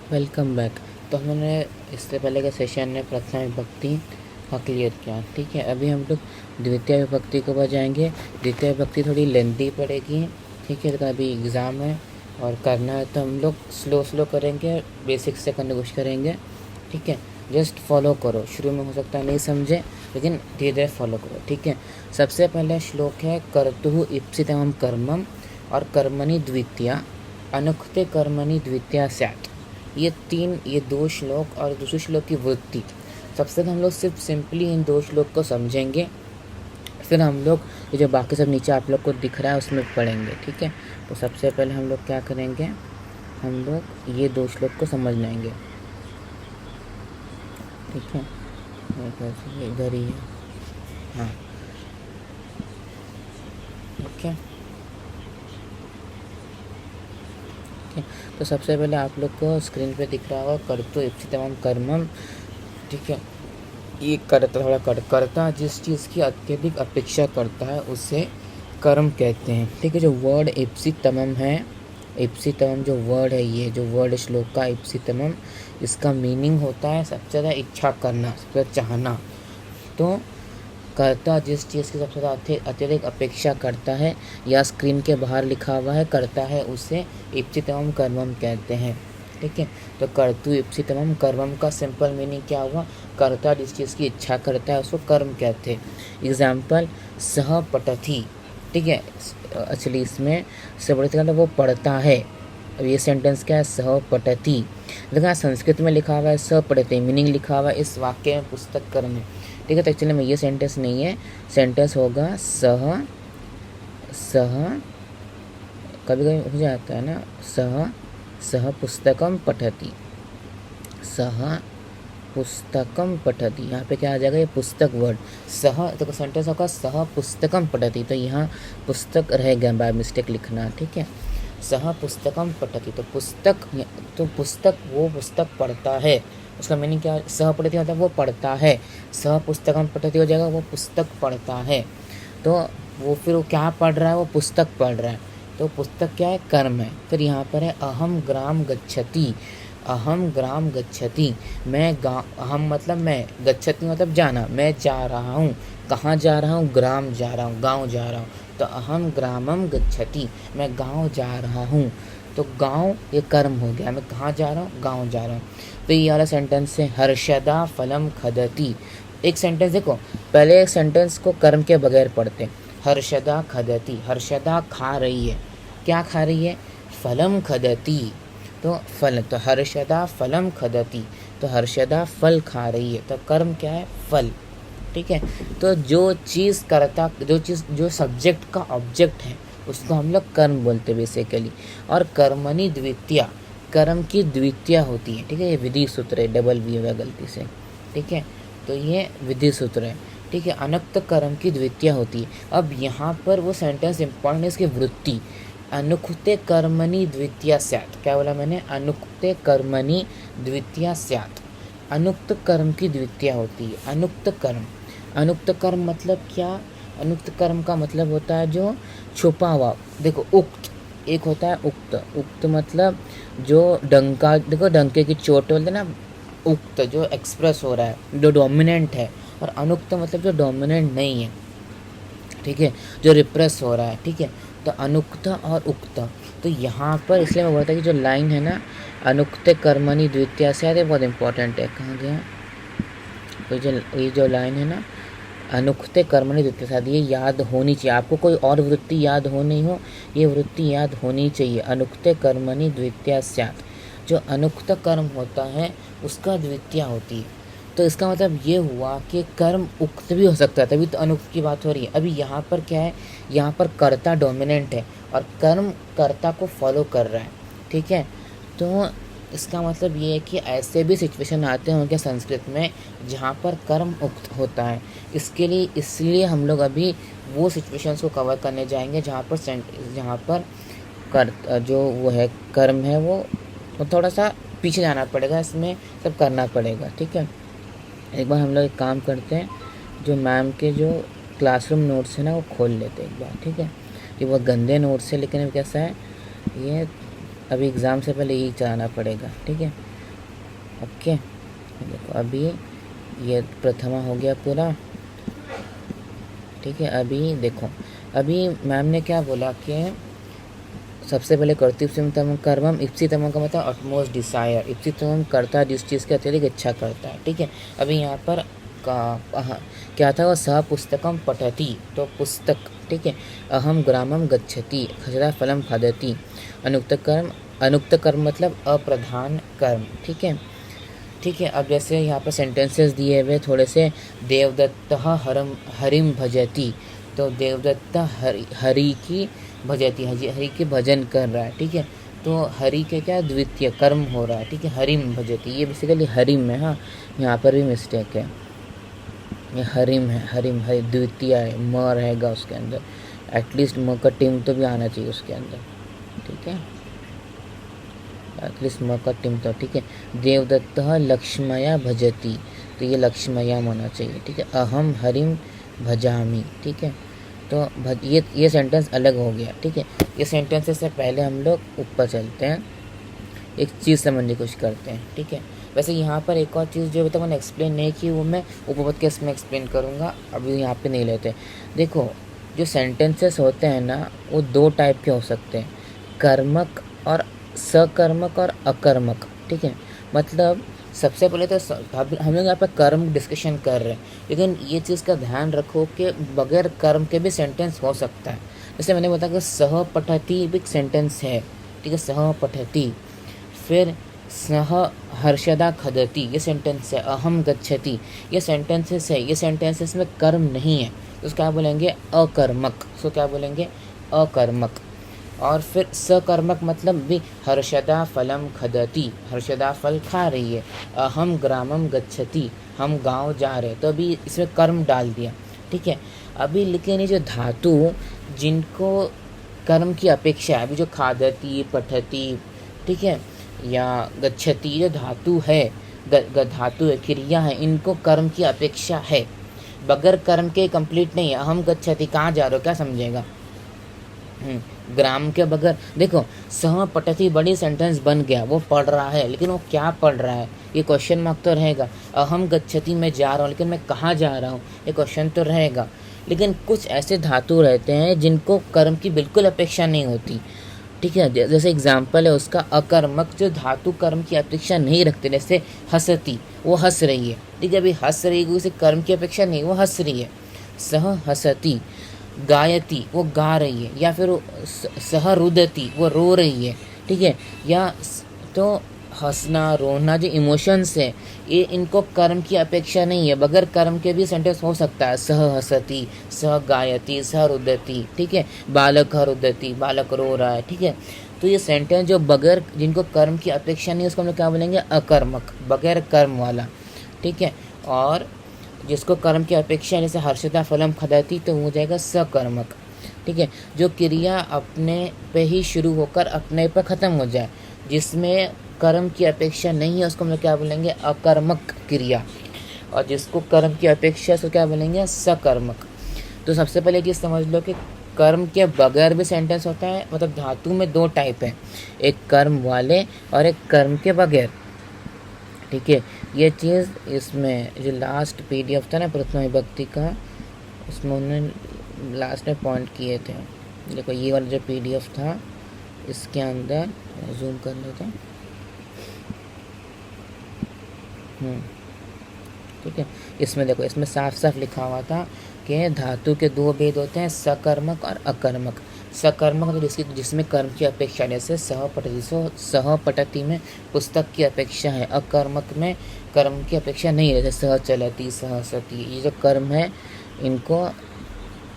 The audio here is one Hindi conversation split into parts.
Welcome back. तो हमने इससे पहले के सेशन में प्रथमा विभक्ति का क्लियर किया, ठीक है। अभी हम लोग द्वितीय विभक्ति को बजाएंगे। द्वितीय विभक्ति थोड़ी लेंथी पड़ेगी, ठीक है, तो अभी एग्ज़ाम है और करना है तो हम लोग स्लो करेंगे, बेसिक से करने की कोशिश करेंगे, ठीक है। जस्ट फॉलो करो, शुरू में हो सकता है नहीं समझे, लेकिन धीरे धीरे फॉलो करो, ठीक है। सबसे पहले श्लोक है कर्तुः ईप्सितमं कर्मम और कर्मणि द्वितीया अनुक्ते कर्मणि द्वितीया स्यात्। ये दो श्लोक और दूसरे श्लोक की वृत्ति। सबसे पहले हम लोग सिर्फ सिंपली इन दो श्लोक को समझेंगे, फिर हम लोग ये जो बाकी सब नीचे आप लोग को दिख रहा है उसमें पढ़ेंगे, ठीक है। तो सबसे पहले हम लोग क्या करेंगे, हम लोग ये दो श्लोक को समझ लेंगे, ठीक है। इधर ही है, हाँ, ठीक है। तो सबसे पहले आप लोग को स्क्रीन पे दिख रहा होगा कर्तुः ईप्सितमं कर्मम, ठीक है। ये करता थोड़ा करता जिस चीज़ की अत्यधिक अपेक्षा करता है उसे कर्म कहते हैं, ठीक है। जो वर्ड ईप्सितमम है, ईप्सितमम जो वर्ड है, ये जो वर्ड श्लोक का ईप्सितमम, इसका मीनिंग होता है सबसे ज़्यादा इच्छा करना, सबसे ज़्यादा चाहना। तो कर्ता जिस चीज़ की सबसे ज़्यादा अत्यधिक अपेक्षा करता है, या स्क्रीन के बाहर लिखा हुआ है करता है, उसे ईप्सितमं कर्मम कहते हैं, ठीक है। तो कर्तु ईप्सितमं कर्मम का सिंपल मीनिंग क्या हुआ, कर्ता जिस चीज़ की इच्छा करता है उसको कर्म कहते हैं। एग्जाम्पल सह पठति, ठीक है। एक्चुअली इसमें सह पठति मतलब वो पढ़ता है। अब ये सेंटेंस क्या है, सह पठति। देखो संस्कृत में लिखा हुआ है सह पठति, मीनिंग लिखा हुआ है इस वाक्य में, पुस्तक कर्म में, ठीक है। तो एक्चुअली में ये सेंटेंस नहीं है, सेंटेंस होगा सह कभी कभी हो जाता है ना, सह पुस्तकम पठति, सह पुस्तकम पठति। यहाँ पे क्या आ जाएगा, ये पुस्तक वर्ड सह, तो सेंटेंस होगा सह पुस्तकम पठति, तो यहाँ पुस्तक रहेगा, बाय मिस्टेक लिखना, ठीक है। सह पुस्तकम पठति, तो पुस्तक वो पुस्तक पढ़ता है, उसका मीनिंग क्या है, सह पठति मतलब वो पढ़ता है, सह पुस्तकम पठति हो जाएगा वो पुस्तक पढ़ता है। तो वो फिर वो क्या पढ़ रहा है, वो पुस्तक पढ़ रहा है, तो पुस्तक क्या है, कर्म है। फिर यहाँ पर है अहम ग्राम गच्छति, अहम ग्राम गच्छति, मैं गाँव, अहम मतलब मैं, गच्छति मतलब जाना, मैं जा रहा हूँ, कहाँ जा रहा हूँ, ग्राम जा रहा हूँ, गाँव जा रहा हूँ, तो अहम ग्रामम गच्छति, मैं गाँव जा रहा हूँ। तो गाँव ये कर्म हो गया, मैं कहाँ जा रहा हूँ, गाँव जा रहा हूँ। तो ये वाला सेंटेंस है हर्षदा फलम खदति। एक सेंटेंस देखो, पहले एक सेंटेंस को कर्म के बगैर पढ़ते, हर्षदा खदति, हर्षदा खा रही है, क्या खा रही है, फलम खदति, तो फल, तो हर्षदा फलम खदति, तो हर्षदा फल खा रही है, तो कर्म क्या है, फल, ठीक है। तो जो चीज़ करता, जो सब्जेक्ट का ऑब्जेक्ट है उसको हम लोग कर्म बोलते हैं बेसिकली। और कर्मणि द्वितीया, कर्म की द्वितीया होती है, ठीक है। ये विधि सूत्र है, डबल वी हुआ गलती से, ठीक है। तो ये विधि सूत्र है, ठीक है। अनुक्त कर्म की द्वितीया होती है। अब यहाँ पर वो सेंटेंस इंपॉर्टेंट है, इसकी वृत्ति, अनुक्ते कर्मणि द्वितीया स्यात्। क्या बोला मैंने, अनुक्ते कर्मणि द्वितीया स्यात्, अनुक्त कर्म की द्वितीया होती है। अनुक्त कर्म मतलब क्या, अनुक्त कर्म का मतलब होता है जो छुपा हुआ। देखो उक्त एक होता है, उक्त मतलब जो डंका, देखो डंके की चोट बोलते ना, उक्त जो एक्सप्रेस हो रहा है, जो डोमिनेंट है, और अनुक्त मतलब जो डोमिनेंट नहीं है, ठीक है, जो रिप्रेस हो रहा है, ठीक है। तो अनुक्त और उक्त, तो यहाँ पर इसलिए मैं बोलता कि जो लाइन है ना, अनुक्त कर्मणि द्वितीया स्यात्, बहुत इंपॉर्टेंट है। कहाँ गया, तो ये जो लाइन है ना, अनुक्ते कर्मणि द्वितीया स्यात्, ये याद होनी चाहिए आपको, कोई और वृत्ति याद हो नहीं हो, ये वृत्ति याद होनी चाहिए। अनुक्ते कर्मणि द्वितीया स्यात्, जो अनुक्त कर्म होता है उसका द्वितीया होती है। तो इसका मतलब ये हुआ कि कर्म उक्त भी हो सकता है, तभी तो अनुक्त की बात हो रही है। अभी यहाँ पर क्या है, यहाँ पर कर्ता डोमिनेंट है और कर्म कर्ता को फॉलो कर रहा है, ठीक है। तो इसका मतलब ये है कि ऐसे भी सिचुएशन आते होंगे संस्कृत में जहाँ पर कर्म उक्त होता है। इसलिए हम लोग अभी वो सिचुएशंस को कवर करने जाएंगे जहाँ पर जो वो है कर्म है, वो थोड़ा सा पीछे जाना पड़ेगा, इसमें सब करना पड़ेगा, ठीक है। एक बार हम लोग एक काम करते हैं, जो मैम के जो क्लासरूम नोट्स है ना वो खोल लेते हैं एक बार, ठीक है। ये बहुत गंदे नोट्स है, लेकिन अब कैसा है, ये अभी एग्ज़ाम से पहले यही चलाना पड़ेगा, ठीक है। ओके, देखो अभी ये प्रथमा हो गया पूरा, ठीक है। अभी देखो, अभी मैम ने क्या बोला कि सबसे पहले कर्तृत्वम कर्मम, इप्सितमम का मतलब अटमोस्ट डिसायर, इप्सितमम करता है जिस चीज़ की अत्यधिक इच्छा करता है, ठीक है। अभी यहाँ पर क्या था, वो सह पुस्तकम पठती, तो पुस्तक, ठीक है। अहम ग्रामम गच्छति, खसरा फलम खादति, अनुक्त कर्म मतलब अप्रधान कर्म, ठीक है, ठीक है। अब जैसे यहाँ पर सेंटेंसेस दिए हुए थोड़े से, देवदत्त हरिम भजती, तो देवदत्त हरि की भजती, हरि के भजन कर रहा है, ठीक है। तो हरि के क्या द्वितीय कर्म हो रहा है, ठीक है, हरिम भजती, ये बेसिकली हरिम है, हाँ यहाँ पर भी मिस्टेक है, ये हरिम है, हरिम हरि द्वितीय है, म रहेगा उसके अंदर, एटलीस्ट म का टिम तो भी आना चाहिए उसके अंदर, ठीक है, एटलीस्ट म का टिम तो, ठीक है। देवदत्त लक्ष्मया भजती, तो ये लक्ष्मया होना चाहिए, ठीक है। अहम हरिम भजामी, ठीक है। तो ये सेंटेंस अलग हो गया, ठीक है। ये सेंटेंसेस से पहले हम लोग ऊपर चलते हैं, एक चीज़ समझने की कोशिश करते हैं, ठीक है। वैसे यहाँ पर एक और चीज़ जो अभी तक मैंने एक्सप्लेन नहीं की, वो मैं उपपद केस में एक्सप्लेन करूँगा, अभी यहाँ पे नहीं लेते। देखो, जो सेंटेंसेस होते हैं ना, वो दो टाइप के हो सकते हैं, कर्मक और सकर्मक और अकर्मक, ठीक है। मतलब सबसे पहले तो हम लोग यहाँ पर कर्म डिस्कशन कर रहे हैं, लेकिन ये चीज़ का ध्यान रखो कि बगैर कर्म के भी सेंटेंस हो सकता है। जैसे मैंने बताया कि सह पठती भी सेंटेंस है, ठीक है, सह पठती। फिर सह हर्षदा खदति, ये सेंटेंस है। अहम गच्छति, ये सेंटेंसेस है, ये सेंटेंसेस में कर्म नहीं है, तो क्या बोलेंगे अकर्मक, सो क्या बोलेंगे अकर्मक। और फिर सकर्मक मतलब भी हर्षदा फलम खदति, हर्षदा फल खा रही है। अहम ग्रामम गच्छति, हम गांव जा रहे, तो अभी इसमें कर्म डाल दिया, ठीक है। अभी लेकिन ये जो धातु जिनको कर्म की अपेक्षा है, अभी जो खादति पठती, ठीक है, या गच्छति, जो धातु है, धातु है, क्रिया है, इनको कर्म की अपेक्षा है, बगैर कर्म के कंप्लीट नहीं है। अहम गच्छति, कहाँ जा रहे हो, क्या समझेगा, ग्राम के बगैर। देखो, सह पठती बड़ी सेंटेंस बन गया, वो पढ़ रहा है, लेकिन वो क्या पढ़ रहा है, ये क्वेश्चन मार्क तो रहेगा। अहम गच्छति, मैं जा रहा हूँ, लेकिन मैं कहाँ जा रहा हूँ, ये क्वेश्चन तो रहेगा। लेकिन कुछ ऐसे धातु रहते हैं जिनको कर्म की बिल्कुल अपेक्षा नहीं होती, ठीक है। जैसे एग्जाम्पल है उसका अकर्मक, जो धातु कर्म की अपेक्षा नहीं रखते, जैसे हंसती, वो हंस रही है, ठीक है, अभी हंस रही है, उसे कर्म की अपेक्षा नहीं, वो हंस रही है। सह हंसती, गायती, वो गा रही है, या फिर सह रुदती, वो रो रही है, ठीक है। या तो हंसना रोना जो इमोशंस है, ये इनको कर्म की अपेक्षा नहीं है, बगैर कर्म के भी सेंटेंस हो सकता है। सह हंसती, सह गायती, सह रुदती, ठीक है। बालक रुदती, बालक रो रहा है, ठीक है। तो ये सेंटेंस जो बगैर, जिनको कर्म की अपेक्षा नहीं है, उसको हम लोग क्या बोलेंगे अकर्मक, बगैर कर्म वाला, ठीक है। और जिसको कर्म की अपेक्षा, जैसे हर्षदा फलम खदती, तो हो जाएगा सकर्मक, ठीक है। जो क्रिया अपने पे ही शुरू होकर अपने पे ख़त्म हो जाए, जिसमें कर्म की अपेक्षा नहीं है, उसको हम लोग क्या बोलेंगे अकर्मक क्रिया। और जिसको कर्म की अपेक्षा है, उसको क्या बोलेंगे सकर्मक। तो सबसे पहले चीज़ समझ लो कि कर्म के बगैर भी सेंटेंस होता है, मतलब धातु में दो टाइप है, एक कर्म वाले और एक कर्म के बगैर, ठीक है। ये चीज़ इसमें जो लास्ट PDF था ना प्रथमा विभक्ति का, उसमें उन्होंने लास्ट में पॉइंट किए थे। देखो ये वाला जो PDF था, इसके अंदर जूम कर लेते हैं, ठीक है। इसमें देखो, इसमें साफ साफ लिखा हुआ था कि धातु के दो भेद होते हैं, सकर्मक और अकर्मक। सकर्मक मतलब जिसमें कर्म की अपेक्षा, जैसे सहपठती, सहपठती में पुस्तक की अपेक्षा है, अकर्मक में कर्म की अपेक्षा नहीं है, जैसे सह चलती, सहसती, ये जो कर्म है इनको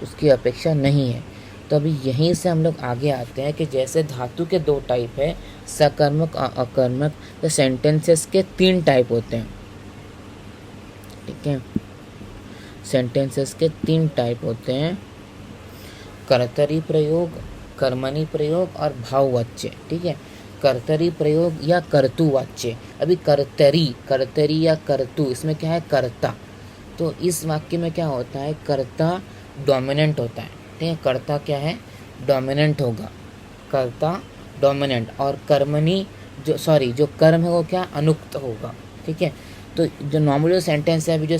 उसकी अपेक्षा नहीं है। तो अभी यहीं से हम लोग आगे आते हैं कि जैसे धातु के दो टाइप है, सकर्मक और अकर्मक, तो सेंटेंसेस के 3 टाइप होते हैं, ठीक है। सेंटेंसेस के 3 टाइप होते हैं, कर्तरी प्रयोग, कर्मणि प्रयोग और भाववाच्य, ठीक है। कर्तरी प्रयोग या कर्तुवाच्य। अभी कर्तरी या कर्तु, इसमें क्या है कर्ता, तो इस वाक्य में क्या होता है कर्ता डोमिनेंट होता है, ठीक है। कर्ता क्या है डोमिनेंट होगा, कर्ता डोमिनेंट। और कर्मणि जो कर्म है वो क्या अनुक्त होगा, ठीक है। तो जो नॉर्मल जो सेंटेंस है अभी जो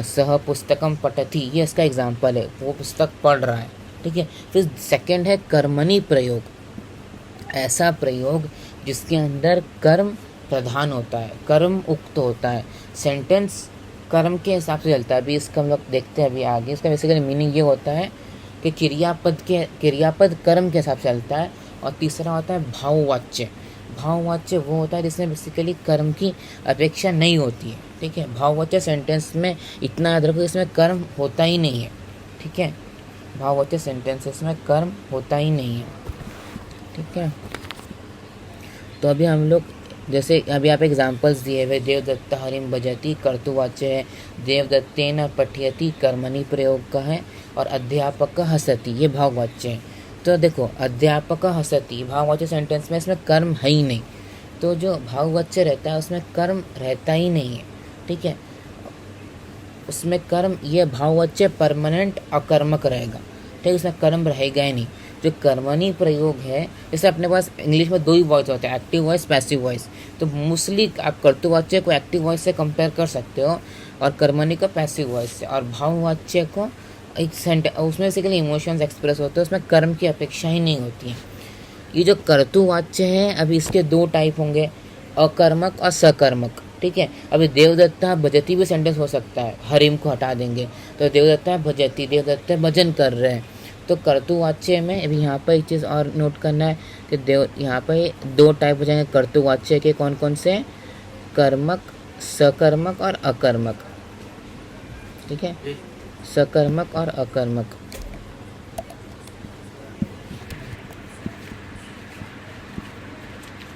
सह पुस्तकम पठति, ये इसका एग्जाम्पल है, वो पुस्तक पढ़ रहा है, ठीक है। फिर सेकंड है कर्मणि प्रयोग, ऐसा प्रयोग जिसके अंदर कर्म प्रधान होता है, कर्म उक्त होता है, सेंटेंस कर्म के हिसाब से चलता है। अभी इसका हम लोग देखते हैं अभी आगे। इसका बेसिकली मीनिंग ये होता है कि क्रियापद कर्म के हिसाब से चलता है। और तीसरा होता है भाववाच्य। भाववाच्य वो होता है जिसमें बेसिकली कर्म की अपेक्षा नहीं होती है, ठीक है। भाववाच्य सेंटेंस में इतना याद रखो, इसमें कर्म होता ही नहीं है, ठीक है। भाववाच्य सेंटेंसेस में कर्म होता ही नहीं है, ठीक है। तो अभी हम लोग जैसे अभी आप एग्जांपल्स दिए हुए, देवदत्त हरिम भजति कर्तुवाच्य है, देवदत्तेन पठयति कर्मणि प्रयोग का है, और अध्यापक हसति ये भाववाच्य है। तो देखो अध्यापक हसति भाववाच्य सेंटेंस में इसमें कर्म है ही नहीं, तो जो भाववाच्य रहता है उसमें कर्म रहता ही नहीं है, ठीक है। उसमें कर्म, ये भाववाच्य परमानेंट अकर्मक रहेगा, ठीक है, उसमें कर्म रहेगा ही नहीं। जो कर्मणि प्रयोग है, जैसे अपने पास इंग्लिश में दो ही वॉइस होते हैं, एक्टिव वॉइस, पैसिव वॉइस। तो मोस्टली आप कर्तृवाच्य को एक्टिव वॉइस से कंपेयर कर सकते हो और कर्मणि को पैसिव वॉइस से, और भाववाच्य को एक सेंटेंस, उसमें बेसिकली इमोशंस एक्सप्रेस होते हैं, उसमें कर्म की अपेक्षा ही नहीं होती है। ये जो कर्तुवाच्य है अभी इसके दो टाइप होंगे, अकर्मक और सकर्मक, ठीक है। अभी देवदत्ता भजति भी सेंटेंस हो सकता है, हरिम को हटा देंगे तो देवदत्ता भजति, देवदत्ता भजन कर रहे हैं। तो कर्तुवाच्य में अभी यहाँ पर एक चीज़ और नोट करना है कि यहाँ पर दो टाइप हो जाएंगे कर्तुवाच्य के, कौन कौन से, कर्मक, सकर्मक और अकर्मक, ठीक है, सकर्मक और अकर्मक।